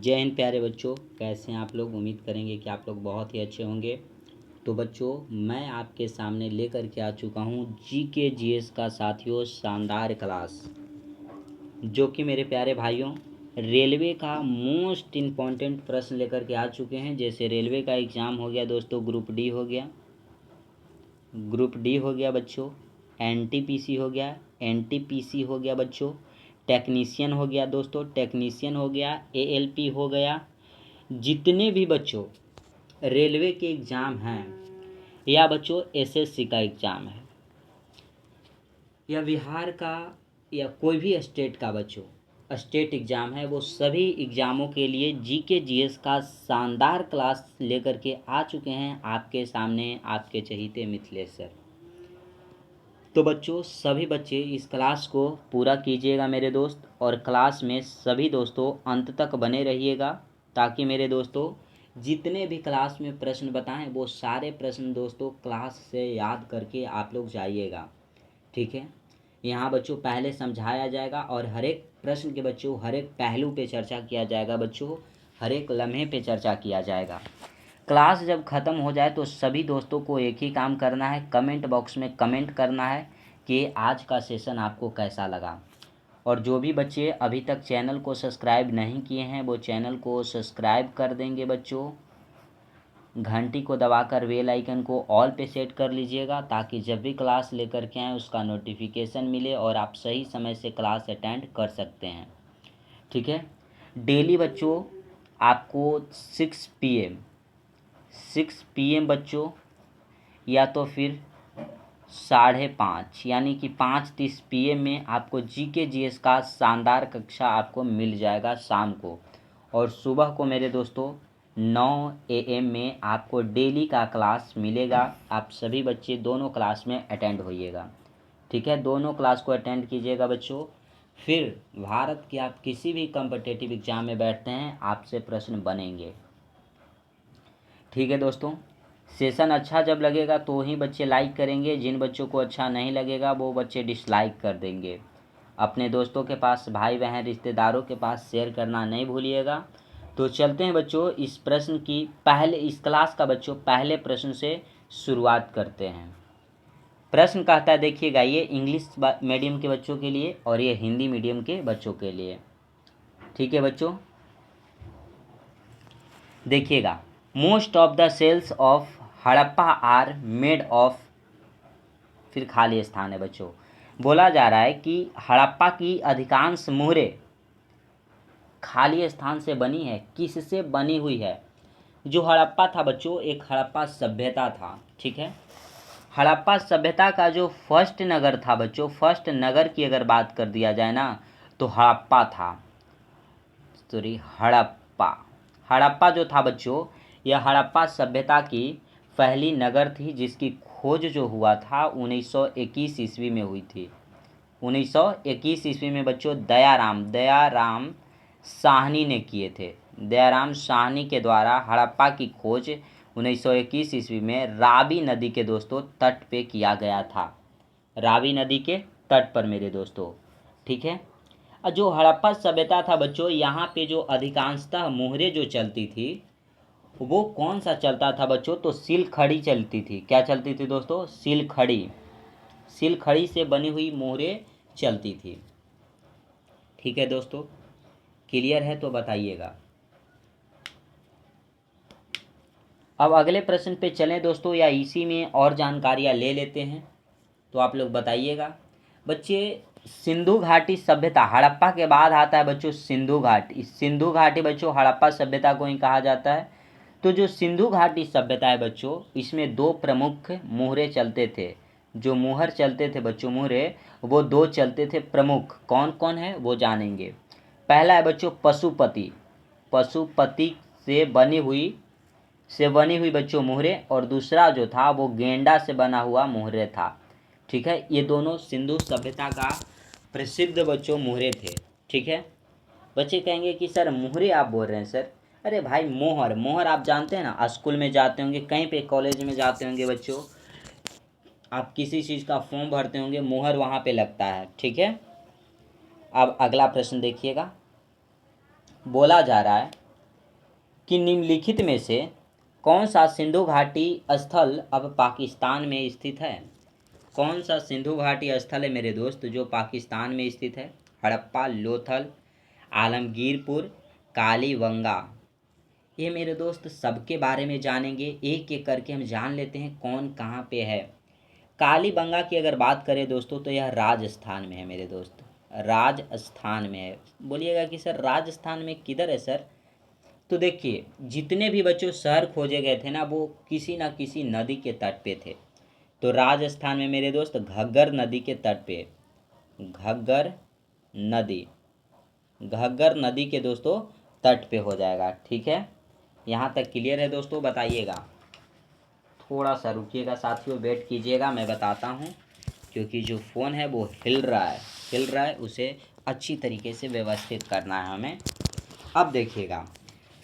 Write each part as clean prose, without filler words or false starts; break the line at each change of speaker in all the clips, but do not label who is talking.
जय हिंद प्यारे बच्चों, कैसे हैं आप लोग। उम्मीद करेंगे कि आप लोग बहुत ही अच्छे होंगे। तो बच्चों, मैं आपके सामने लेकर के आ चुका हूं जीके जीएस का साथियों शानदार क्लास, जो कि मेरे प्यारे भाइयों रेलवे का मोस्ट इम्पॉर्टेंट प्रश्न लेकर के आ चुके हैं। जैसे रेलवे का एग्ज़ाम हो गया दोस्तों, ग्रुप डी हो गया बच्चों, एनटीपीसी हो गया, एनटीपीसी हो गया बच्चों, टेक्नीशियन हो गया दोस्तों, टेक्नीशियन हो गया, एएलपी हो गया। जितने भी बच्चों रेलवे के एग्ज़ाम हैं या बच्चों एसएससी का एग्ज़ाम है या बिहार का या कोई भी स्टेट का बच्चों स्टेट एग्ज़ाम है, वो सभी एग्ज़ामों के लिए जीके जीएस का शानदार क्लास लेकर के आ चुके हैं आपके सामने आपके चहीते मिथिलेश सर। तो बच्चों, सभी बच्चे इस क्लास को पूरा कीजिएगा मेरे दोस्त, और क्लास में सभी दोस्तों अंत तक बने रहिएगा, ताकि मेरे दोस्तों जितने भी क्लास में प्रश्न बताएं वो सारे प्रश्न दोस्तों क्लास से याद करके आप लोग जाइएगा। ठीक है, यहाँ बच्चों पहले समझाया जाएगा और हर एक प्रश्न के बच्चों हर एक पहलू पे चर्चा किया जाएगा बच्चों, हर एक लम्हे पे चर्चा किया जाएगा। क्लास जब ख़त्म हो जाए तो सभी दोस्तों को एक ही काम करना है, कमेंट बॉक्स में कमेंट करना है कि आज का सेशन आपको कैसा लगा। और जो भी बच्चे अभी तक चैनल को सब्सक्राइब नहीं किए हैं वो चैनल को सब्सक्राइब कर देंगे बच्चों, घंटी को दबाकर बेल आइकन को ऑल पे सेट कर लीजिएगा, ताकि जब भी क्लास लेकर के आएँ उसका नोटिफिकेशन मिले और आप सही समय से क्लास अटेंड कर सकते हैं। ठीक है, डेली बच्चों आपको 6 PM बच्चों, या तो फिर 5:30 यानी कि 5:30 PM में आपको जीके जीएस का शानदार कक्षा आपको मिल जाएगा शाम को। और सुबह को मेरे दोस्तों 9 AM में आपको डेली का क्लास मिलेगा। आप सभी बच्चे दोनों क्लास में अटेंड होइएगा। ठीक है, दोनों क्लास को अटेंड कीजिएगा बच्चों। फिर भारत के आप किसी भी कॉम्पिटिटिव एग्ज़ाम में बैठते हैं आपसे प्रश्न बनेंगे। ठीक है दोस्तों, सेशन अच्छा जब लगेगा तो ही बच्चे लाइक करेंगे, जिन बच्चों को अच्छा नहीं लगेगा वो बच्चे डिसलाइक कर देंगे। अपने दोस्तों के पास, भाई बहन रिश्तेदारों के पास शेयर करना नहीं भूलिएगा। तो चलते हैं बच्चों इस प्रश्न की इस क्लास का बच्चों पहले प्रश्न से शुरुआत करते हैं। प्रश्न कहता है, देखिएगा, ये इंग्लिश मीडियम के बच्चों के लिए और ये हिंदी मीडियम के बच्चों के लिए। ठीक है बच्चों, देखिएगा, most of the cells of Harappa are made of, फिर खाली स्थान है बच्चों। बोला जा रहा है कि हड़प्पा की अधिकांश मोहरें खाली स्थान से बनी है, किससे बनी हुई है। जो हड़प्पा था बच्चों, एक हड़प्पा सभ्यता था। ठीक है, हड़प्पा सभ्यता का जो फर्स्ट नगर था बच्चों, फर्स्ट नगर की अगर बात कर दिया जाए ना तो हड़प्पा था। सॉरी, हड़प्पा जो था बच्चों, यह हड़प्पा सभ्यता की पहली नगर थी, जिसकी खोज जो हुआ था 1921 ईस्वी में हुई थी। 1921 ईस्वी में बच्चों दयाराम साहनी ने किए थे। दयाराम साहनी के द्वारा हड़प्पा की खोज 1921 ईस्वी में रावी नदी के दोस्तों तट पे किया गया था। रावी नदी के तट पर मेरे दोस्तों। ठीक है, जो हड़प्पा सभ्यता था बच्चों, यहाँ पे जो अधिकांशतः मोहरें जो चलती थी वो कौन सा चलता था बच्चों, तो सिलखड़ी चलती थी। क्या चलती थी दोस्तों, सिलखड़ी से बनी हुई मोहरें चलती थी। ठीक है दोस्तों, क्लियर है तो बताइएगा। अब अगले प्रश्न पे चलें दोस्तों, या इसी में और जानकारियाँ ले लेते हैं, तो आप लोग बताइएगा। बच्चे, सिंधु घाटी सभ्यता हड़प्पा के बाद आता है बच्चों सिंधु घाटी बच्चों हड़प्पा सभ्यता को ही कहा जाता है। तो जो सिंधु घाटी सभ्यता है बच्चों, इसमें दो प्रमुख मोहरे चलते थे। जो मोहर चलते थे बच्चों, मोहरे, वो दो चलते थे प्रमुख। कौन कौन है वो जानेंगे। पहला है बच्चों पशुपति से बनी हुई बच्चों मोहरे, और दूसरा जो था वो गेंडा से बना हुआ मोहरे था। ठीक है, ये दोनों सिंधु सभ्यता का प्रसिद्ध बच्चों मोहरे थे। ठीक है, बच्चे कहेंगे कि सर मोहरे आप बोल रहे हैं सर। अरे भाई, मोहर आप जानते हैं ना, स्कूल में जाते होंगे, कहीं पे कॉलेज में जाते होंगे बच्चों, आप किसी चीज़ का फॉर्म भरते होंगे, मोहर वहाँ पे लगता है। ठीक है, अब अगला प्रश्न देखिएगा। बोला जा रहा है कि निम्नलिखित में से कौन सा सिंधु घाटी स्थल अब पाकिस्तान में स्थित है? कौन सा सिंधु घाटी स्थल है मेरे दोस्त जो पाकिस्तान में स्थित है? हड़प्पा, लोथल, आलमगीरपुर, कालीबंगा। ये मेरे दोस्त सबके बारे में जानेंगे, एक एक करके हम जान लेते हैं कौन कहाँ पे है। कालीबंगा की अगर बात करें दोस्तों तो यह राजस्थान में है मेरे दोस्त, राजस्थान में है। बोलिएगा कि सर राजस्थान में किधर है सर? तो देखिए, जितने भी बच्चों शहर खोजे गए थे ना, वो किसी ना किसी नदी के तट पे थे। तो राजस्थान में मेरे दोस्त घग्गर नदी के तट पे, घग्गर नदी, घग्गर नदी के दोस्तों तट पे हो जाएगा। ठीक है, यहाँ तक क्लियर है दोस्तों? बताइएगा। थोड़ा सा रुकिएगा साथियों, वेट कीजिएगा, मैं बताता हूँ, क्योंकि जो फ़ोन है वो हिल रहा है, उसे अच्छी तरीके से व्यवस्थित करना है हमें। अब देखिएगा,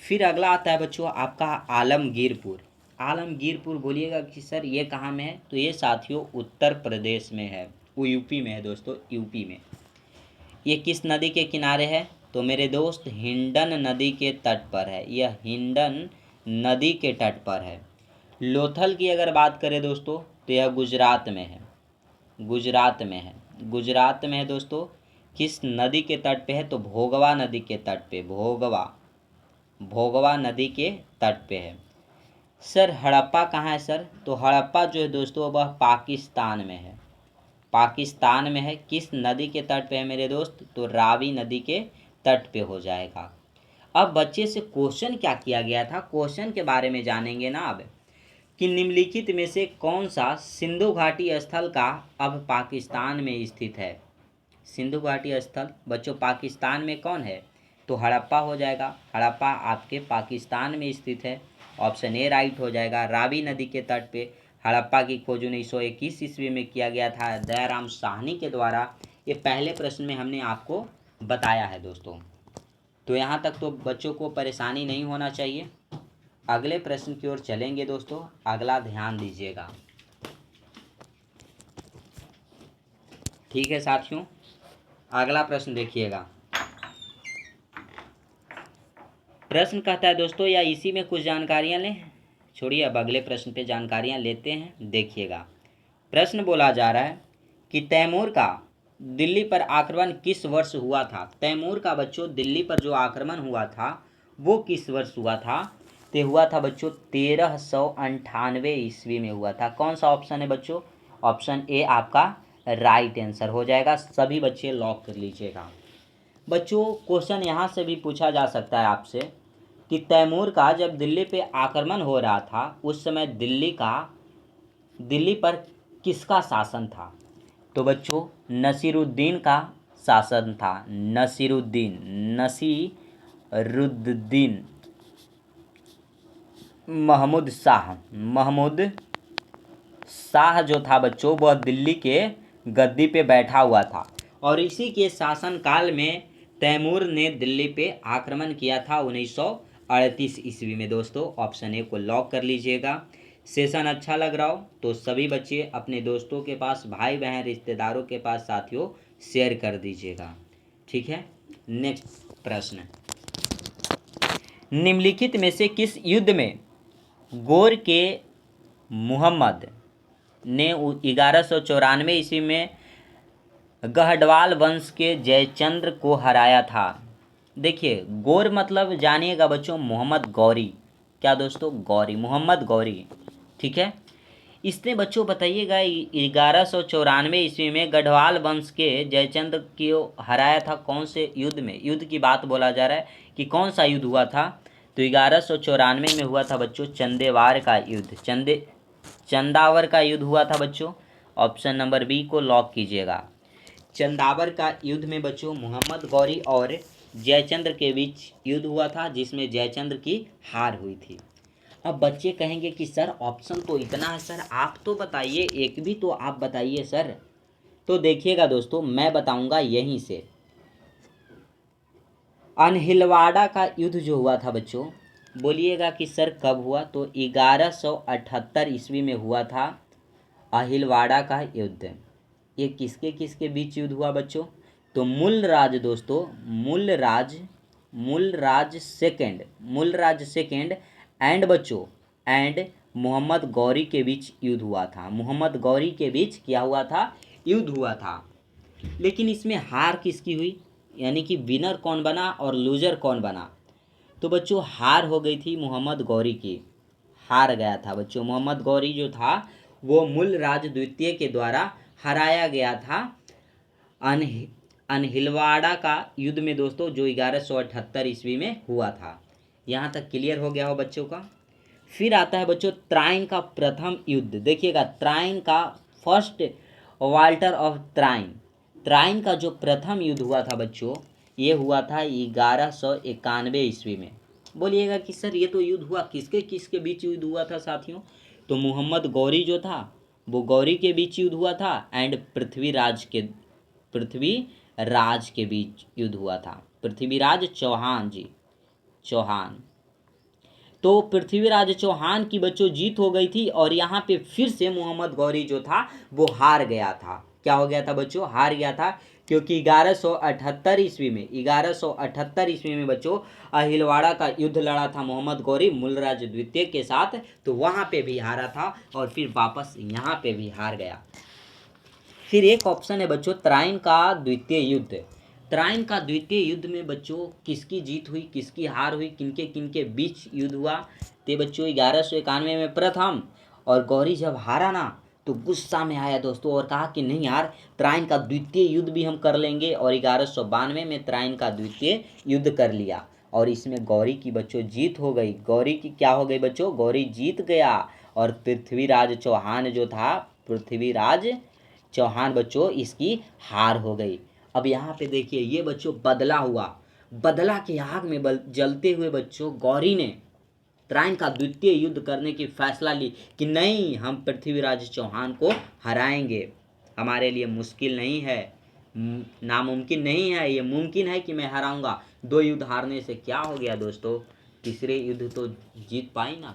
फिर अगला आता है बच्चों आपका आलमगीरपुर। आलमगीरपुर बोलिएगा कि सर ये कहाँ में है? तो ये साथियों उत्तर प्रदेश में है, वो यूपी में है दोस्तों, यूपी में। ये किस नदी के किनारे है? तो मेरे दोस्त हिंडन नदी के तट पर है, यह हिंडन नदी के तट पर है। लोथल की अगर बात करें दोस्तों तो यह गुजरात में है, गुजरात में है, गुजरात में है दोस्तों। किस नदी के तट पे है? तो भोगवा नदी के तट पे, भोगवा नदी के तट पे है। सर हड़प्पा कहाँ है सर? तो हड़प्पा जो है दोस्तों वह पाकिस्तान में है, पाकिस्तान में है। किस नदी के तट पे है मेरे दोस्त? तो रावी नदी के तट पे हो जाएगा। अब बच्चे से क्वेश्चन क्या किया गया था, क्वेश्चन के बारे में जानेंगे ना अब, कि निम्नलिखित में से कौन सा सिंधु घाटी स्थल का अब पाकिस्तान में स्थित है? सिंधु घाटी स्थल बच्चों पाकिस्तान में कौन है? तो हड़प्पा हो जाएगा, हड़प्पा आपके पाकिस्तान में स्थित है। ऑप्शन ए राइट हो जाएगा। रावी नदी के तट पे हड़प्पा की खोज 1921 ईस्वी में किया गया था दयाराम साहनी के द्वारा। ये पहले प्रश्न में हमने आपको बताया है दोस्तों। तो यहाँ तक तो बच्चों को परेशानी नहीं होना चाहिए। अगले प्रश्न की ओर चलेंगे दोस्तों, अगला ध्यान दीजिएगा। ठीक है साथियों, अगला प्रश्न देखिएगा। प्रश्न कहता है दोस्तों, या इसी में कुछ जानकारियां लें, छोड़िए अब अगले प्रश्न पे जानकारियां लेते हैं। देखिएगा, प्रश्न बोला जा रहा है कि तैमूर का दिल्ली पर आक्रमण किस वर्ष हुआ था? तैमूर का बच्चों दिल्ली पर जो आक्रमण हुआ था वो किस वर्ष हुआ था? तो हुआ था बच्चों 1398 ईस्वी में हुआ था। कौन सा ऑप्शन है बच्चों? ऑप्शन ए आपका राइट आंसर हो जाएगा। सभी बच्चे लॉक कर लीजिएगा। बच्चों क्वेश्चन यहाँ से भी पूछा जा सकता है आपसे कि तैमूर का जब दिल्ली पे आक्रमण हो रहा था उस समय दिल्ली पर किसका शासन था? तो बच्चों नसीरुद्दीन का शासन था, नसीरुद्दीन महमूद शाह जो था बच्चों वह दिल्ली के गद्दी पे बैठा हुआ था, और इसी के शासनकाल में तैमूर ने दिल्ली पे आक्रमण किया था 1938 ईस्वी में। दोस्तों ऑप्शन ए को लॉक कर लीजिएगा। सेशन अच्छा लग रहा हो तो सभी बच्चे अपने दोस्तों के पास, भाई बहन रिश्तेदारों के पास साथियों शेयर कर दीजिएगा। ठीक है, नेक्स्ट प्रश्न, निम्नलिखित में से किस युद्ध में गौर के मुहम्मद ने 1194 ईस्वी में गढ़वाल वंश के जयचंद्र को हराया था? देखिए गौर मतलब जानिएगा बच्चों मोहम्मद गौरी। क्या दोस्तों? गौरी, मोहम्मद गौरी। ठीक है, इसने बच्चों बताइएगा 1194 ईस्वी में गढ़वाल वंश के जयचंद्र को हराया था कौन से युद्ध में? युद्ध की बात बोला जा रहा है कि कौन सा युद्ध हुआ था? तो 1194 में हुआ था बच्चों चंदेवार का युद्ध, चंदावर का युद्ध हुआ था बच्चों। ऑप्शन नंबर बी को लॉक कीजिएगा। चंदावर का युद्ध में बच्चों मोहम्मद गौरी और जयचंद्र के बीच युद्ध हुआ था जिसमें जयचंद्र की हार हुई थी। अब बच्चे कहेंगे कि सर ऑप्शन तो इतना है सर, आप तो बताइए, एक भी तो आप बताइए सर। तो देखिएगा दोस्तों मैं बताऊंगा यहीं से। अनहिलवाड़ा का युद्ध जो हुआ था बच्चों, बोलिएगा कि सर कब हुआ? तो 1178 ईस्वी में हुआ था अहिलवाड़ा का युद्ध। ये किसके किसके बीच युद्ध हुआ बच्चों? तो मूलराज दोस्तों, मूलराज मूलराज सेकेंड एंड बच्चों एंड मोहम्मद गौरी के बीच युद्ध हुआ था। मोहम्मद गौरी के बीच क्या हुआ था? युद्ध हुआ था। लेकिन इसमें हार किसकी हुई, यानी कि विनर कौन बना और लूजर कौन बना? तो बच्चों हार हो गई थी मोहम्मद गौरी की, हार गया था बच्चों। मोहम्मद गौरी जो था वो मूलराज द्वितीय के द्वारा हराया गया था अनहिलवाड़ा का युद्ध में दोस्तों, जो 1178 ईस्वी में हुआ था। यहाँ तक क्लियर हो गया हो बच्चों का। फिर आता है बच्चों त्राइन का प्रथम युद्ध। देखिएगा, त्राइन का फर्स्ट वाल्टर ऑफ त्राइन का जो प्रथम युद्ध हुआ था बच्चों, ये हुआ था 1191 ईस्वी में। बोलिएगा कि सर ये तो युद्ध हुआ, किसके किसके बीच युद्ध हुआ था साथियों? तो मोहम्मद गौरी जो था वो गौरी के बीच युद्ध हुआ था एंड पृथ्वीराज के बीच युद्ध हुआ था। पृथ्वीराज चौहान। तो पृथ्वीराज चौहान की बच्चों जीत हो गई थी और यहाँ पे फिर से मोहम्मद गौरी जो था वो हार गया था। क्या हो गया था बच्चों? हार गया था, क्योंकि 1178 ईस्वी में बच्चों अहिलवाड़ा का युद्ध लड़ा था मोहम्मद गौरी मूलराज द्वितीय के साथ, तो वहाँ पे भी हारा था और फिर वापस यहाँ पे भी हार गया। फिर एक ऑप्शन है बच्चों त्राइन का द्वितीय युद्ध। त्राइन का द्वितीय युद्ध में बच्चों किसकी जीत हुई, किसकी हार हुई, किनके किनके बीच युद्ध हुआ? ते बच्चों 1191 में प्रथम, और गौरी जब हारा ना तो गुस्सा में आया दोस्तों और कहा कि नहीं यार, त्राइन का द्वितीय युद्ध भी हम कर लेंगे, और 1192 में त्राइन का द्वितीय युद्ध कर लिया और इसमें गौरी की बच्चों जीत हो गई। गौरी की क्या हो गई बच्चों? गौरी जीत गया और पृथ्वीराज चौहान बच्चों इसकी हार हो गई। अब यहाँ पे देखिए ये बच्चों बदला हुआ, बदला की आग में जलते हुए बच्चों गौरी ने त्राइन का द्वितीय युद्ध करने की फैसला ली कि नहीं, हम पृथ्वीराज चौहान को हराएंगे। हमारे लिए मुश्किल नहीं है, नामुमकिन नहीं है, ये मुमकिन है कि मैं हराऊंगा। 2 युद्ध हारने से क्या हो गया दोस्तों, तीसरे युद्ध तो जीत पाई ना।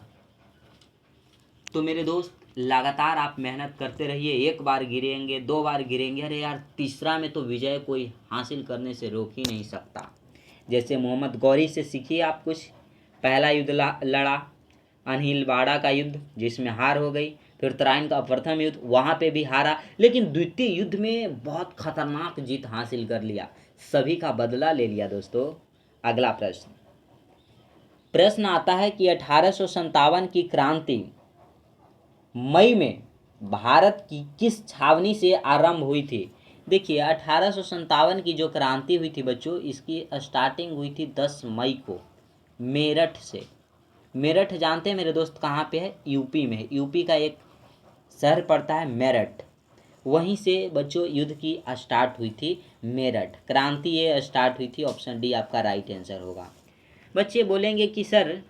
तो मेरे दोस्त लगातार आप मेहनत करते रहिए, 1 बार गिरेंगे 2 बार गिरेंगे, अरे यार तीसरा में तो विजय कोई हासिल करने से रोक ही नहीं सकता। जैसे मोहम्मद गौरी से सीखिए आप कुछ। पहला युद्ध लड़ा अनहिलवाड़ा का युद्ध जिसमें हार हो गई, फिर त्राइन का प्रथम युद्ध वहाँ पे भी हारा, लेकिन द्वितीय युद्ध में बहुत खतरनाक जीत हासिल कर लिया, सभी का बदला ले लिया दोस्तों। अगला प्रश्न आता है कि 1857 की क्रांति मई में भारत की किस छावनी से आरंभ हुई थी? देखिए 1857 की जो क्रांति हुई थी बच्चों, इसकी स्टार्टिंग हुई थी 10 मई को मेरठ से। मेरठ जानते हैं मेरे दोस्त कहाँ पे है? यूपी में है। यूपी का एक शहर पड़ता है मेरठ, वहीं से बच्चों युद्ध की स्टार्ट हुई थी। मेरठ क्रांति ये स्टार्ट हुई थी। ऑप्शन डी आपका राइट आंसर होगा। बच्चे बोलेंगे कि सर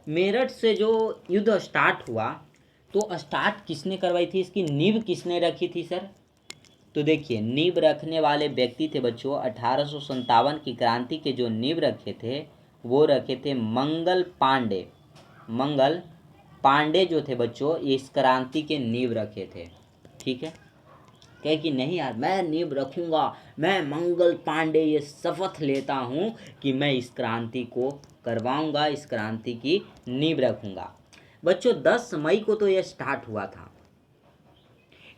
मेरठ से जो युद्ध स्टार्ट हुआ तो स्टार्ट किसने करवाई थी, इसकी नींव किसने रखी थी सर? तो देखिए नींव रखने वाले व्यक्ति थे बच्चों 1857 की क्रांति के जो नींव रखे थे वो रखे थे मंगल पांडे जो थे बच्चों इस क्रांति के नींव रखे थे। ठीक है, कहे कि नहीं यार मैं नींव रखूंगा, मैं मंगल पांडे ये शपथ लेता हूँ कि मैं इस क्रांति को करवाऊंगा, इस क्रांति की नींव रखूंगा। बच्चों 10 मई को तो ये स्टार्ट हुआ था,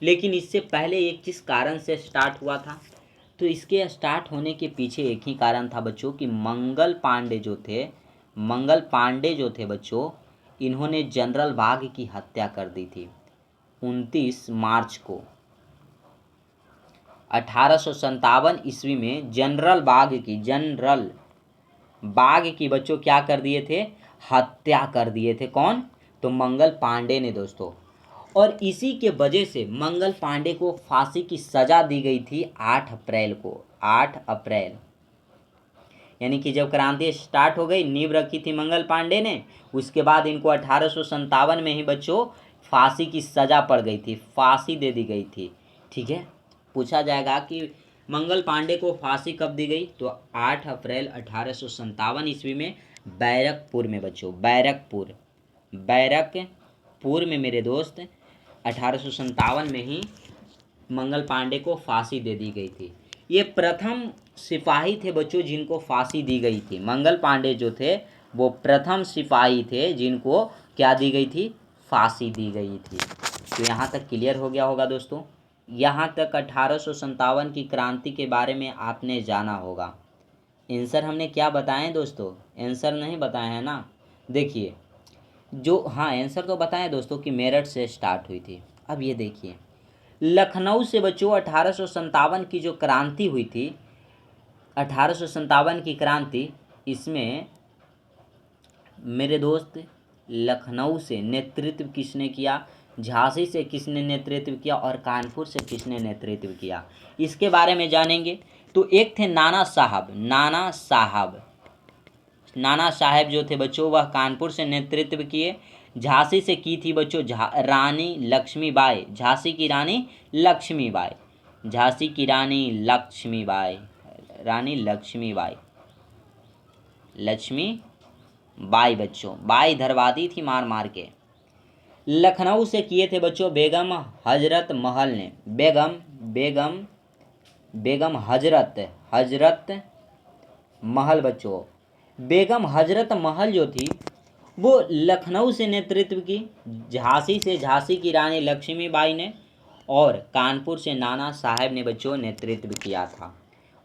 लेकिन इससे पहले ये किस कारण से स्टार्ट हुआ था? तो इसके स्टार्ट होने के पीछे एक ही कारण था बच्चों कि मंगल पांडे जो थे बच्चों, इन्होंने जनरल बाग की हत्या कर दी थी 29 मार्च को। 1857 ईस्वी में जनरल बाग की बच्चों क्या कर दिए थे? हत्या कर दिए थे। कौन? तो मंगल पांडे ने दोस्तों। और इसी के वजह से मंगल पांडे को फांसी की सजा दी गई थी 8 अप्रैल को। 8 अप्रैल यानी कि जब क्रांति स्टार्ट हो गई, नींव रखी थी मंगल पांडे ने, उसके बाद इनको 1857 में ही बच्चों फांसी की सजा पड़ गई थी, फांसी दे दी गई थी। ठीक है, पूछा जाएगा कि मंगल पांडे को फांसी कब दी गई? तो 8 अप्रैल 1857 ईस्वी में बैरकपुर में बच्चों, बैरकपुर में मेरे दोस्त 1857 में ही मंगल पांडे को फांसी दे दी गई थी। ये प्रथम सिपाही थे बच्चों जिनको फांसी दी गई थी। मंगल पांडे जो थे वो प्रथम सिपाही थे जिनको क्या दी गई थी, फांसी दी गई थी। तो यहाँ तक क्लियर हो गया होगा दोस्तों। यहाँ तक 1857 की क्रांति के बारे में आपने जाना होगा। आंसर हमने क्या बताएं दोस्तों, आंसर नहीं बताए हैं ना। देखिए जो हाँ आंसर तो बताएं दोस्तों कि मेरठ से स्टार्ट हुई थी। अब ये देखिए लखनऊ से बच्चों 1857 की जो क्रांति हुई थी, 1857 की क्रांति, इसमें मेरे दोस्त लखनऊ से नेतृत्व किसने किया, झांसी से किसने नेतृत्व किया और कानपुर से किसने नेतृत्व किया, इसके बारे में जानेंगे। तो एक थे नाना साहब, नाना साहब जो थे बच्चों वह कानपुर से नेतृत्व किए। झांसी से की थी बच्चों रानी लक्ष्मीबाई, झांसी की रानी लक्ष्मीबाई, झांसी की रानी लक्ष्मीबाई, रानी लक्ष्मीबाई, लक्ष्मीबाई बच्चों, बाई धरवाती थी मार मार के। लखनऊ से किए थे बच्चों बेगम हजरत महल ने, बेगम हजरत महल बच्चों। बेगम हजरत महल जो थी वो लखनऊ से नेतृत्व की, झांसी से झांसी की रानी लक्ष्मीबाई ने और कानपुर से नाना साहब ने बच्चों नेतृत्व किया था।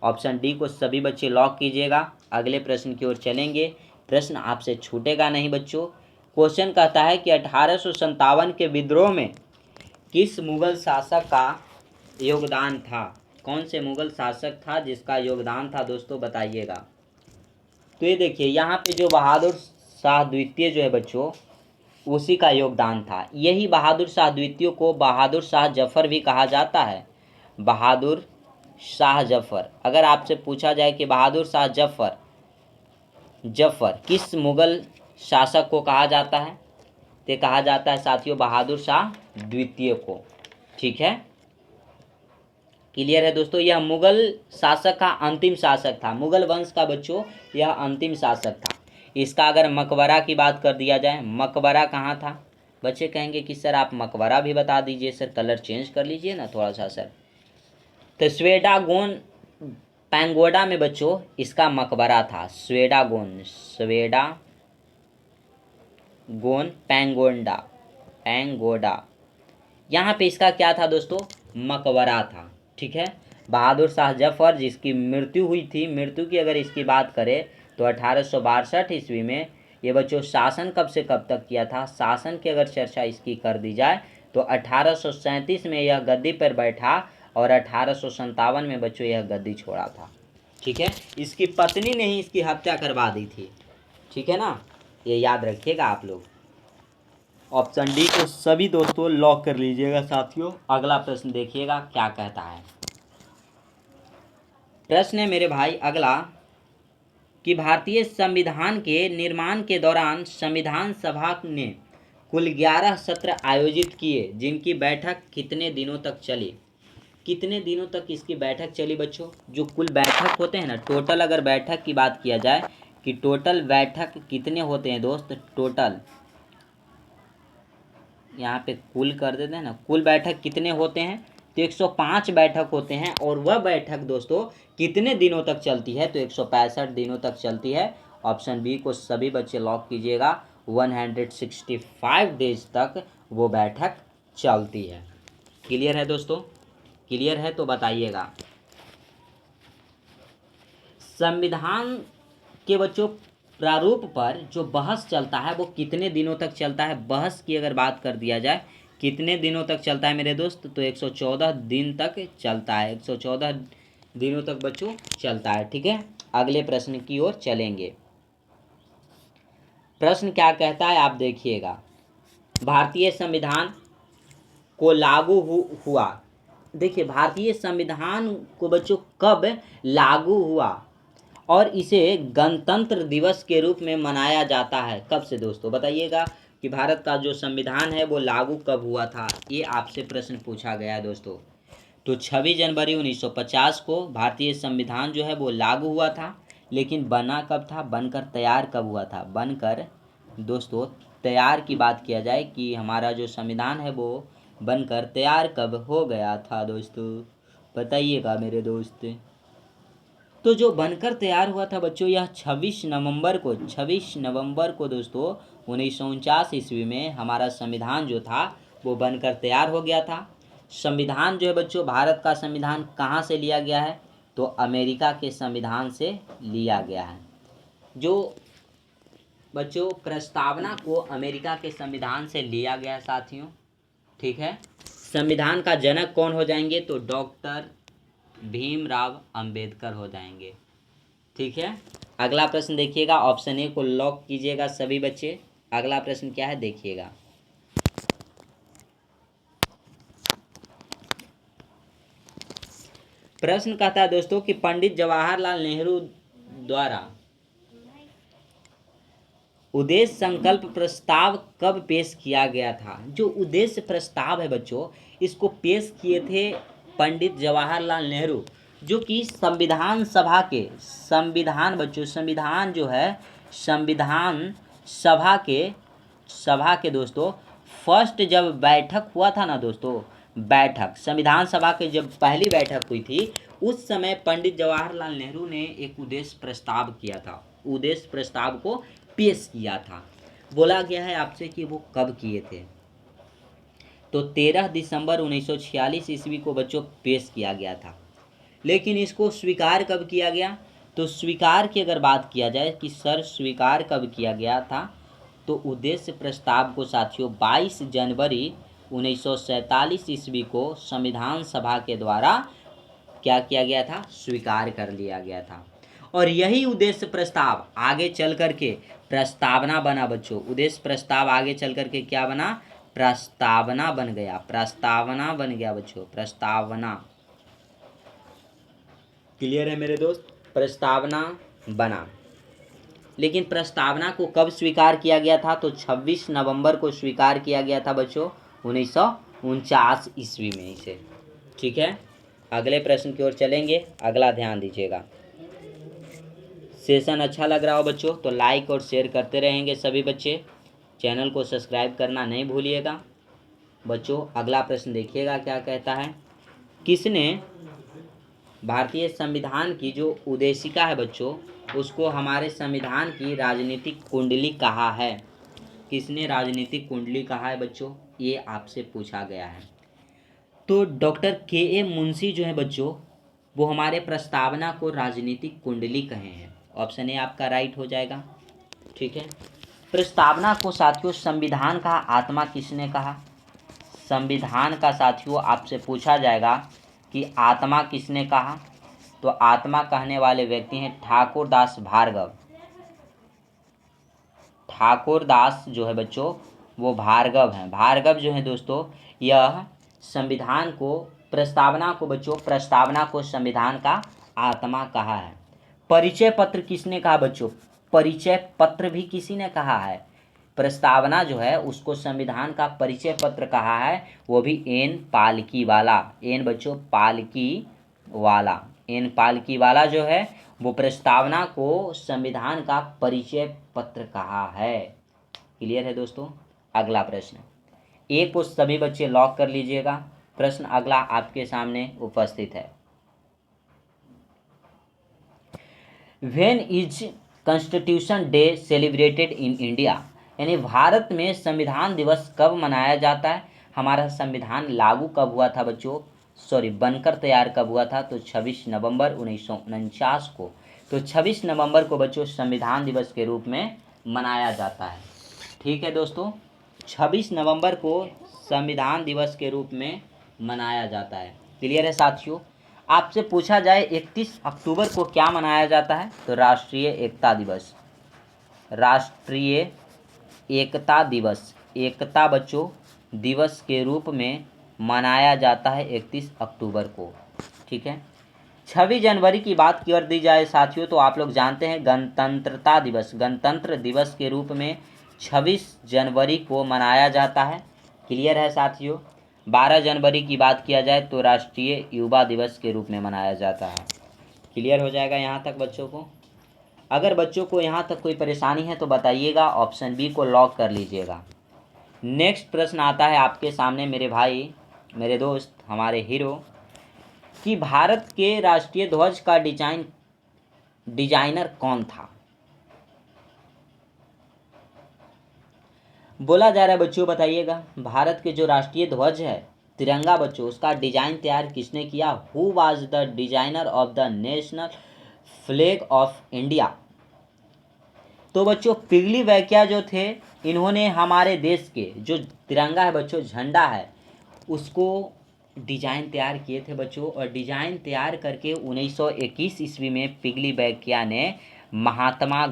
ऑप्शन डी को सभी बच्चे लॉक कीजिएगा। अगले प्रश्न की ओर चलेंगे। प्रश्न आपसे छूटेगा नहीं बच्चों। क्वेश्चन कहता है कि 1857 के विद्रोह में किस मुगल शासक का योगदान था, कौन से मुगल शासक था जिसका योगदान था दोस्तों, बताइएगा। तो ये देखिए यहाँ पे जो बहादुर शाह द्वितीय जो है बच्चों उसी का योगदान था। यही बहादुर शाह द्वितीय को बहादुर शाह जफर भी कहा जाता है। बहादुर शाह जफर, अगर आपसे पूछा जाए कि बहादुर शाह जफर किस मुगल शासक को कहा जाता है, तो कहा जाता है साथियों बहादुर शाह द्वितीय को। ठीक है, क्लियर है दोस्तों। यह मुगल शासक का अंतिम शासक था, मुगल वंश का बच्चों यह अंतिम शासक था। इसका अगर मकबरा की बात कर दिया जाए, मकबरा कहाँ था, बच्चे कहेंगे कि सर आप मकबरा भी बता दीजिए सर, कलर चेंज कर लीजिए ना थोड़ा सा सर। तो स्वेडागोन पैंगोडा में बच्चों इसका मकबरा था, स्वेडागोन पैंगोडा, यहाँ पे इसका क्या था दोस्तों, मकबरा था। ठीक है, बहादुर शाह जफर जिसकी मृत्यु हुई थी, मृत्यु की अगर इसकी बात करें तो 1862 ईस्वी में। ये बच्चों शासन कब से कब तक किया था, शासन की अगर चर्चा इसकी कर दी जाए तो 1837 में यह गद्दी पर बैठा और 1857 में बच्चों यह गद्दी छोड़ा था। ठीक है, इसकी पत्नी ने ही इसकी हत्या करवा दी थी। ठीक है ना, ये याद रखिएगा आप लोग। ऑप्शन डी को सभी दोस्तों लॉक कर लीजिएगा साथियों। अगला प्रश्न देखिएगा क्या कहता है। प्रश्न है मेरे भाई अगला कि भारतीय संविधान के निर्माण के दौरान संविधान सभा ने कुल 11 सत्र आयोजित किए जिनकी बैठक कितने दिनों तक चली, कितने दिनों तक इसकी बैठक चली बच्चों। जो कुल बैठक होते हैं ना, टोटल अगर बैठक की बात किया जाए कि टोटल बैठक कितने होते हैं दोस्त, टोटल यहाँ पे कुल कर देते हैं ना, कुल बैठक कितने होते हैं, तो 105 बैठक होते हैं। और वह बैठक दोस्तों कितने दिनों तक चलती है, तो 165 दिनों तक चलती है। ऑप्शन बी को सभी बच्चे लॉक कीजिएगा, 165 डेज तक वो बैठक चलती है। क्लियर है दोस्तों, क्लियर है तो बताइएगा। संविधान के बच्चों प्रारूप पर जो बहस चलता है वो कितने दिनों तक चलता है, बहस की अगर बात कर दिया जाए कितने दिनों तक चलता है मेरे दोस्त, तो 114 दिन तक चलता है, 114 दिनों तक बच्चों चलता है। ठीक है, अगले प्रश्न की ओर चलेंगे। प्रश्न क्या कहता है आप देखिएगा। भारतीय संविधान को लागू हुआ, देखिए भारतीय संविधान को बच्चों कब लागू हुआ और इसे गणतंत्र दिवस के रूप में मनाया जाता है, कब से दोस्तों बताइएगा कि भारत का जो संविधान है वो लागू कब हुआ था, ये आपसे प्रश्न पूछा गया है दोस्तों। तो 26 जनवरी 1950 को भारतीय संविधान जो है वो लागू हुआ था। लेकिन बना कब था, बनकर तैयार कब हुआ था, बनकर दोस्तों तैयार की बात किया जाए कि हमारा जो संविधान है वो बनकर तैयार कब हो गया था दोस्तों, बताइएगा मेरे दोस्त। तो जो बनकर तैयार हुआ था बच्चों, यह 26 नवंबर को दोस्तों 1949 ईस्वी में हमारा संविधान जो था वो बनकर तैयार हो गया था। संविधान जो है बच्चों, भारत का संविधान कहाँ से लिया गया है? तो अमेरिका के संविधान से लिया गया है। जो बच्चों प्रस्तावना को अमेरिका के संविधान से लिया गया है साथियों, ठीक है। संविधान का जनक कौन हो जाएंगे? तो डॉक्टर भीमराव अंबेडकर हो जाएंगे, ठीक है। अगला प्रश्न देखिएगा, ऑप्शन ए को लॉक कीजिएगा सभी बच्चे। अगला प्रश्न क्या है देखिएगा। प्रश्न कहता है दोस्तों कि पंडित जवाहरलाल नेहरू द्वारा उद्देश्य संकल्प प्रस्ताव कब पेश किया गया था? जो उद्देश्य प्रस्ताव है बच्चों, इसको पेश किए थे पंडित जवाहरलाल नेहरू, जो कि संविधान सभा के संविधान जो है संविधान सभा के दोस्तों फर्स्ट जब बैठक हुआ था ना दोस्तों, संविधान सभा की जब पहली बैठक हुई थी, उस समय पंडित जवाहरलाल नेहरू ने एक उद्देश्य प्रस्ताव किया था। उद्देश्य प्रस्ताव को पेश किया था। बोला गया है आपसे कि वो कब किए थे? तो 13 दिसंबर 1946 ईस्वी को बच्चों पेश किया गया था। लेकिन इसको स्वीकार कब किया गया? तो स्वीकार की अगर बात किया जाए कि सर स्वीकार कब किया गया था, तो उद्देश्य प्रस्ताव को साथियों 22 जनवरी 1947 ईस्वी को संविधान सभा के द्वारा क्या किया गया था? स्वीकार कर लिया गया था। और यही उद्देश्य प्रस्ताव आगे चल करके प्रस्तावना बना बच्चों। उद्देश्य प्रस्ताव आगे चल करके क्या बना? प्रस्तावना बन गया। प्रस्तावना बन गया बच्चों, प्रस्तावना। क्लियर है मेरे दोस्त? प्रस्तावना बना। लेकिन प्रस्तावना को कब स्वीकार किया गया था? तो 26 नवंबर को स्वीकार किया गया था बच्चों 1949 ईस्वी में इसे, ठीक है। अगले प्रश्न की ओर चलेंगे, अगला ध्यान दीजिएगा। सेशन अच्छा लग रहा हो बच्चों तो लाइक और शेयर करते रहेंगे सभी बच्चे। चैनल को सब्सक्राइब करना नहीं भूलिएगा बच्चों। अगला प्रश्न देखिएगा क्या कहता है। किसने भारतीय संविधान की जो उद्देशिका है बच्चों, उसको हमारे संविधान की राजनीतिक कुंडली कहा है? किसने राजनीतिक कुंडली कहा है बच्चों? ये आपसे पूछा गया है। तो डॉक्टर के मुंशी जो है बच्चों, वो हमारे प्रस्तावना को राजनीतिक कुंडली कहे हैं। ऑप्शन ए आपका राइट हो जाएगा, ठीक है। प्रस्तावना को साथियों संविधान का आत्मा किसने कहा? संविधान का साथियों आपसे पूछा जाएगा कि आत्मा किसने कहा, तो आत्मा कहने वाले व्यक्ति हैं ठाकुर दास भार्गव। ठाकुर दास जो है बच्चों वो भार्गव हैं। भार्गव जो है दोस्तों, यह संविधान को प्रस्तावना को बच्चों प्रस्तावना को संविधान का आत्मा कहा है। परिचय पत्र किसने कहा बच्चों? परिचय पत्र भी किसी ने कहा है। प्रस्तावना जो है उसको संविधान का परिचय पत्र कहा है, वो भी एन पालकी वाला। एन बच्चों पालकी वाला, एन पालकी वाला जो है वो प्रस्तावना को संविधान का परिचय पत्र कहा है। क्लियर है दोस्तों? अगला प्रश्न ए को सभी बच्चे लॉक कर लीजिएगा। प्रश्न अगला आपके सामने उपस्थित है। When is constitution day celebrated in India? यानी भारत में संविधान दिवस कब मनाया जाता है? हमारा संविधान लागू कब हुआ था बच्चों? बनकर तैयार कब हुआ था? तो 26 नवंबर 1949 को। तो 26 नवंबर को बच्चों संविधान दिवस के रूप में मनाया जाता है, ठीक है दोस्तों। 26 नवंबर को संविधान दिवस के रूप में मनाया जाता है। क्लियर है साथियों? आपसे पूछा जाए 31 अक्टूबर को क्या मनाया जाता है? तो राष्ट्रीय एकता दिवस। राष्ट्रीय एकता दिवस, एकता बच्चों दिवस के रूप में मनाया जाता है 31 अक्टूबर को, ठीक है। 26 जनवरी की बात कर दी जाए साथियों तो आप लोग जानते हैं गणतंत्रता दिवस। गणतंत्र दिवस के रूप में 26 जनवरी को मनाया जाता है। क्लियर है साथियों? 12 जनवरी की बात किया जाए तो राष्ट्रीय युवा दिवस के रूप में मनाया जाता है। क्लियर हो जाएगा यहाँ तक बच्चों को? अगर बच्चों को यहाँ तक कोई परेशानी है तो बताइएगा, ऑप्शन बी को लॉक कर लीजिएगा। नेक्स्ट प्रश्न आता है आपके सामने मेरे भाई, मेरे दोस्त, हमारे हीरो, कि भारत के राष्ट्रीय ध्वज का डिजाइन डिजाइनर कौन था? बोला जा रहा है बच्चों, बताइएगा। भारत के जो राष्ट्रीय ध्वज है तिरंगा बच्चों, उसका डिजाइन तैयार किसने किया? Who was the designer of the national flag of India? तो बच्चों पिगली वैकिया जो थे, इन्होंने हमारे देश के जो तिरंगा है बच्चों, झंडा है, उसको डिजाइन तैयार किए थे बच्चों। और डिजाइन तैयार करके 1921 ईस्वी में पिगली वैकिया ने महात्मा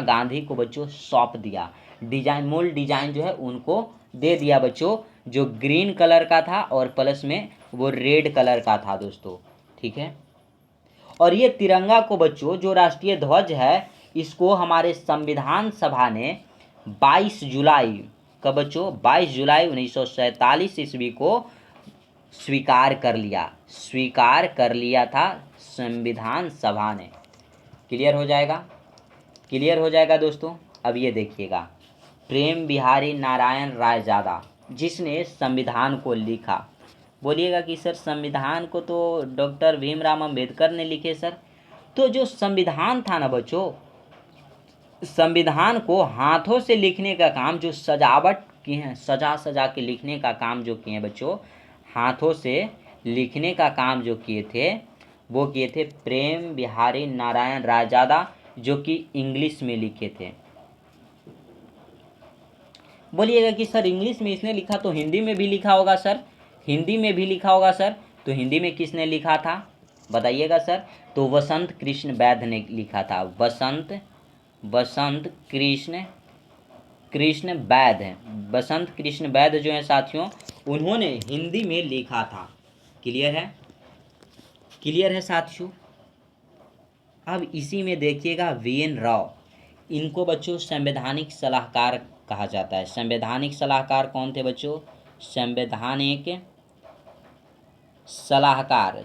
गांधी को बच्चों सौंप दिया। डिजाइन, मूल डिजाइन जो है उनको दे दिया बच्चों, जो ग्रीन कलर का था और प्लस में वो रेड कलर का था दोस्तों, ठीक है। और ये तिरंगा को बच्चों, जो राष्ट्रीय ध्वज है, इसको हमारे संविधान सभा ने 22 जुलाई का बच्चों 22 जुलाई 1947 ईस्वी को स्वीकार कर लिया था संविधान सभा ने। क्लियर हो जाएगा? क्लियर हो जाएगा दोस्तों। अब ये देखिएगा, प्रेम बिहारी नारायण रायजादा जिसने संविधान को लिखा। बोलिएगा कि सर संविधान को तो डॉक्टर भीमराव अंबेडकर ने लिखे सर। तो जो संविधान था ना बच्चों, संविधान को हाथों से लिखने का काम, जो सजावट किए हैं, सजा के लिखने का काम जो किए हैं बच्चों, हाथों से लिखने का काम जो किए थे, वो किए थे प्रेम बिहारी नारायण रायजादा, जो कि इंग्लिश में लिखे थे। बोलिएगा कि सर इंग्लिश में इसने लिखा तो हिंदी में भी लिखा होगा सर। हिंदी में भी लिखा होगा सर। तो हिंदी में किसने लिखा था बताइएगा सर? तो वसंत कृष्ण वैद्य ने लिखा था। वसंत कृष्ण वैद्य, वसंत कृष्ण वैद्य जो है साथियों, उन्होंने हिंदी में लिखा था। क्लियर है? क्लियर है साथियों। अब इसी में देखिएगा VN राव, इनको बच्चों संवैधानिक सलाहकार कहा जाता है। संवैधानिक सलाहकार कौन थे बच्चों? संवैधानिक सलाहकार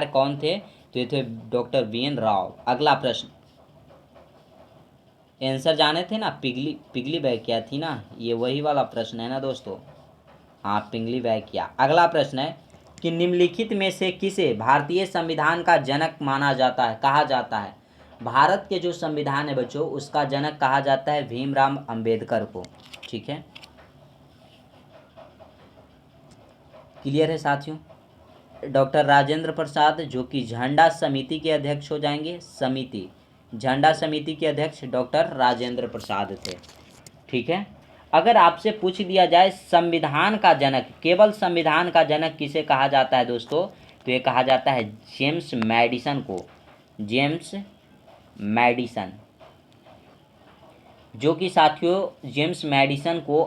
कौन थे? तो ये थे डॉक्टर VN राव। अगला प्रश्न, आंसर जाने थे ना, पिगली वैकिया थी ना, ये वही वाला प्रश्न है ना दोस्तों। हाँ, पिगली वैकिया। अगला प्रश्न है कि निम्नलिखित में से किसे भारतीय संविधान का जनक माना जाता है, कहा जाता है? भारत के जो संविधान है बच्चों, उसका जनक कहा जाता है भीमराव अंबेडकर को। ठीक है, क्लियर है साथियों। डॉक्टर राजेंद्र प्रसाद जो कि झंडा समिति के अध्यक्ष हो जाएंगे। झंडा समिति के अध्यक्ष डॉक्टर राजेंद्र प्रसाद थे। ठीक है। अगर आपसे पूछ दिया जाए संविधान का जनक, केवल संविधान का जनक किसे कहा जाता है दोस्तों? तो ये कहा जाता है जेम्स मैडिसन को। जेम्स मैडिसन, जो कि साथियों जेम्स मैडिसन को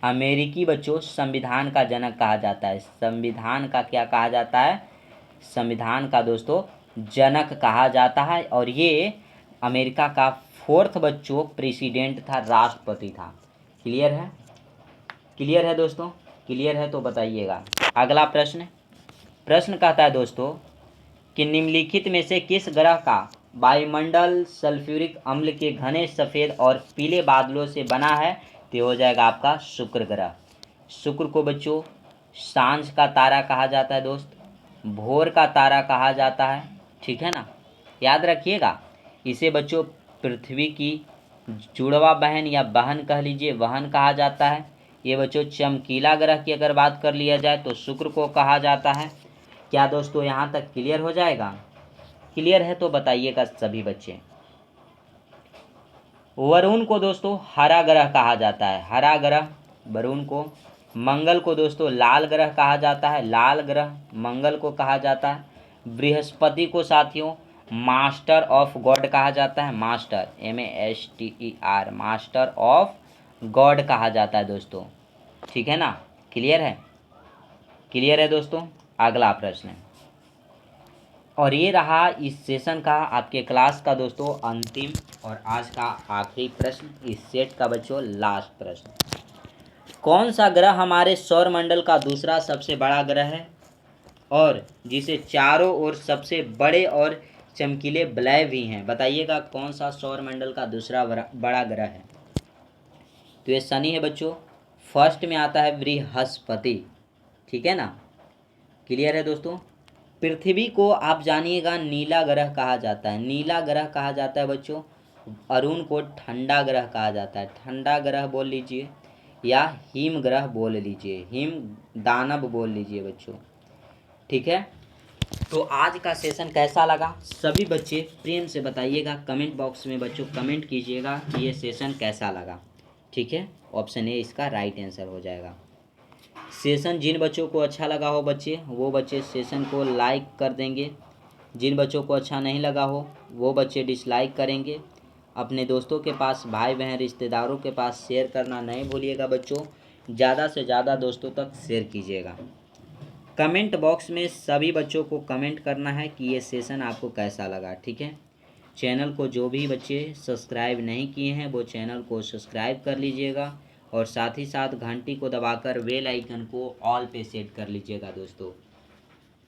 अमेरिकी बच्चों संविधान का जनक कहा जाता है। संविधान का क्या कहा जाता है? संविधान का दोस्तों जनक कहा जाता है। और ये अमेरिका का 4th बच्चों प्रेसिडेंट था, राष्ट्रपति था। क्लियर है? क्लियर है दोस्तों? क्लियर है तो बताइएगा। अगला प्रश्न कहता है दोस्तों कि निम्नलिखित में से किस ग्रह का वायुमंडल सल्फ्यूरिक अम्ल के घने सफ़ेद और पीले बादलों से बना है? तो हो जाएगा आपका शुक्र ग्रह। शुक्र को बच्चों सांझ का तारा कहा जाता है दोस्त, भोर का तारा कहा जाता है। ठीक है ना, याद रखिएगा। इसे बच्चों पृथ्वी की जुड़वा बहन या बहन कह लीजिए, वहन कहा जाता है। ये बच्चों चमकीला ग्रह की अगर बात कर लिया जाए तो शुक्र को कहा जाता है। क्या दोस्तों यहाँ तक क्लियर हो जाएगा? क्लियर है तो बताइएगा सभी बच्चे। वरुण को दोस्तों हरा ग्रह कहा जाता है, हरा ग्रह वरुण को। मंगल को दोस्तों लाल ग्रह कहा जाता है, लाल ग्रह मंगल को कहा जाता है। बृहस्पति को साथियों मास्टर ऑफ गॉड कहा जाता है, master MASTER, master of God कहा जाता है दोस्तों। ठीक है ना, क्लियर है? क्लियर है दोस्तों। अगला प्रश्न है, और ये रहा इस सेशन का आपके क्लास का दोस्तों अंतिम और आज का आखिरी प्रश्न, इस सेट का बच्चों लास्ट प्रश्न। कौन सा ग्रह हमारे सौरमंडल का दूसरा सबसे बड़ा ग्रह है और जिसे चारों ओर सबसे बड़े और चमकीले वलय भी हैं? बताइएगा कौन सा सौरमंडल का दूसरा बड़ा ग्रह है? तो ये शनि है बच्चों। फर्स्ट में आता है बृहस्पति। ठीक है ना, क्लियर है दोस्तों। पृथ्वी को आप जानिएगा नीला ग्रह कहा जाता है, नीला ग्रह कहा जाता है बच्चों। अरुण को ठंडा ग्रह कहा जाता है, ठंडा ग्रह बोल लीजिए, या हिम ग्रह बोल लीजिए, हिम दानव बोल लीजिए बच्चों। ठीक है, तो आज का सेशन कैसा लगा सभी बच्चे प्रेम से बताइएगा, कमेंट बॉक्स में बच्चों कमेंट कीजिएगा कि ये सेशन कैसा लगा। ठीक है, ऑप्शन ए इसका राइट आंसर हो जाएगा। सेशन जिन बच्चों को अच्छा लगा हो बच्चे, वो बच्चे सेशन को लाइक कर देंगे। जिन बच्चों को अच्छा नहीं लगा हो वो बच्चे डिसलाइक करेंगे। अपने दोस्तों के पास, भाई बहन रिश्तेदारों के पास शेयर करना नहीं भूलिएगा बच्चों। ज़्यादा से ज़्यादा दोस्तों तक शेयर कीजिएगा। कमेंट बॉक्स में सभी बच्चों को कमेंट करना है कि ये सेशन आपको कैसा लगा। ठीक है, चैनल को जो भी बच्चे सब्सक्राइब नहीं किए हैं वो चैनल को सब्सक्राइब कर लीजिएगा, और साथ ही साथ घंटी को दबाकर बेल आइकन को ऑल पे सेट कर लीजिएगा दोस्तों,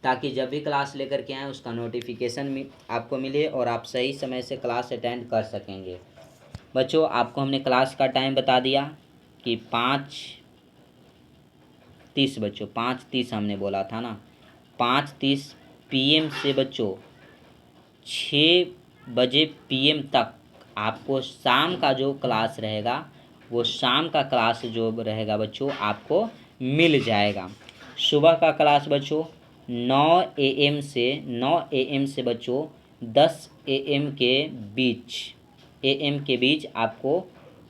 ताकि जब भी क्लास लेकर के आएँ उसका नोटिफिकेशन आपको मिले और आप सही समय से क्लास अटेंड कर सकेंगे। बच्चों आपको हमने क्लास का टाइम बता दिया कि 5:30 बच्चों, 5:30 हमने बोला था ना, 5:30 PM से बच्चों 6 बजे PM तक आपको शाम का जो क्लास रहेगा, वो शाम का क्लास जो रहेगा बच्चों आपको मिल जाएगा। सुबह का क्लास बच्चों 9 AM से बच्चों 10 AM के बीच आपको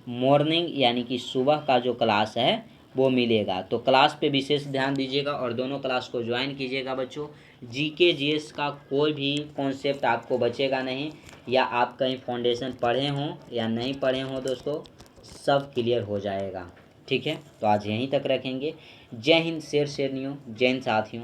मॉर्निंग यानी कि सुबह का जो क्लास है वो मिलेगा। तो क्लास पे विशेष ध्यान दीजिएगा और दोनों क्लास को ज्वाइन कीजिएगा बच्चों। GK GS का कोई भी कॉन्सेप्ट आपको बचेगा नहीं, या आप कहीं फाउंडेशन पढ़े हों या नहीं पढ़े हों दोस्तों, सब क्लियर हो जाएगा। ठीक है, तो आज यहीं तक रखेंगे। जय हिंद, शेर शेरनियों, जय हिंद साथियों।